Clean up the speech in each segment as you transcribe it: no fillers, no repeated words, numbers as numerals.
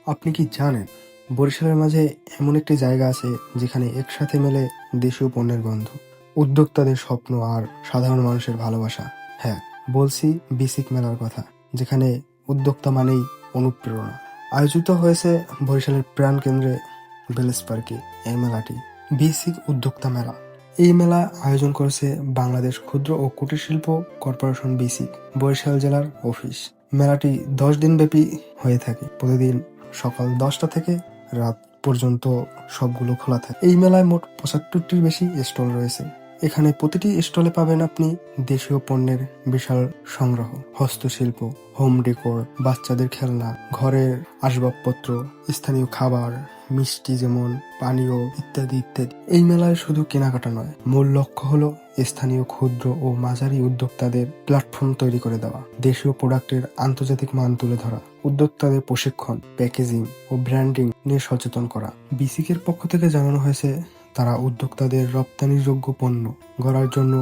আপনি কি জানেন বরিশালের মাঝে এমন একটি জায়গা আছে যেখানে একসাথে মেলে দেশীয় পণ্যের গন্ধ, উদ্যোক্তাদের স্বপ্ন আর সাধারণ মানুষের ভালোবাসা? হ্যাঁ, বলছি বিসিক মেলার কথা, যেখানে উদ্যোক্তা মানেই অনুপ্রেরণা। আয়োজিত হয়েছে বরিশালের প্রাণকেন্দ্রে বেলেস পার্কে এই মেলাটি, বিসিক উদ্যোক্তা মেলা। এই মেলা আয়োজন করেছে বাংলাদেশ ক্ষুদ্র ও কুটির শিল্প কর্পোরেশন বিসিক, বরিশাল জেলার অফিস। মেলাটি 10 দিন ব্যাপী হয়ে থাকে। প্রতিদিন সকাল 10টা থেকে রাত পর্যন্ত সবগুলো খোলা থাকে। এই মেলায় মোট 75টির বেশি স্টল রয়েছে। এখানে প্রতিটি স্টলে পাবেন আপনি দেশীয় পণ্যের বিশাল সংগ্রহ, হস্তশিল্প, হোম ডেকোর, বাচ্চাদের খেলনা, ঘরের আসবাবপত্র, স্থানীয় খাবার, মিষ্টি যেমন পানীয় ইত্যাদি ইত্যাদি। এই মেলায় শুধু কেনাকাটা নয়, মূল লক্ষ্য হলো স্থানীয় ক্ষুদ্র ও মাঝারি উদ্যোক্তাদের প্ল্যাটফর্ম তৈরি করে দেওয়া, দেশীয় প্রোডাক্টের আন্তর্জাতিক মান তুলে ধরা, উদ্যোক্তাদের প্রশিক্ষণ, প্যাকেজিং ও ব্র্যান্ডিং নিয়ে সচেতন করা। বিসিকের পক্ষ থেকে জানানো হয়েছে তারা উদ্যোক্তাদের রপ্তানিযোগ্য পণ্য গড়ার জন্য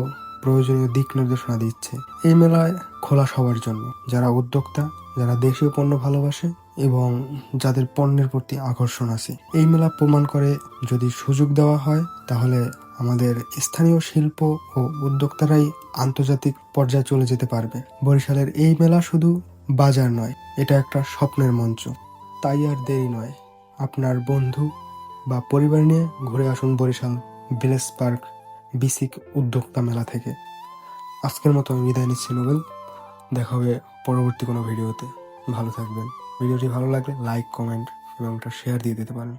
প্রয়োজনীয় দিক নির্দেশনা দিচ্ছে। এই মেলায় খোলা সবার জন্য, যারা উদ্যোক্তা, যারা দেশীয় পণ্য ভালোবাসে এবং যাদের পণ্যের প্রতি আকর্ষণ আছে। এই মেলা প্রমাণ করে যদি সুযোগ দেওয়া হয় তাহলে আমাদের স্থানীয় শিল্প ও উদ্যোক্তারাই আন্তর্জাতিক পর্যায়ে চলে যেতে পারবে। বরিশালের এই মেলা শুধু বাজার নয়, এটা একটা স্বপ্নের মঞ্চ। তাই আর দেরি নয়, আপনার বন্ধু বা পরিবার নিয়ে ঘুরে আসুন বরিশাল ভিলেজ পার্ক বিসিক উদ্যোক্তা মেলা থেকে। আজকের মতো আমি বিদায় নিচ্ছি নোবেল। দেখা হবে পরবর্তী কোনো ভিডিওতে। ভালো থাকবেন। ভিডিওটি ভালো লাগলে লাইক, কমেন্ট এবং একটা শেয়ার দিয়ে দিতে পারেন।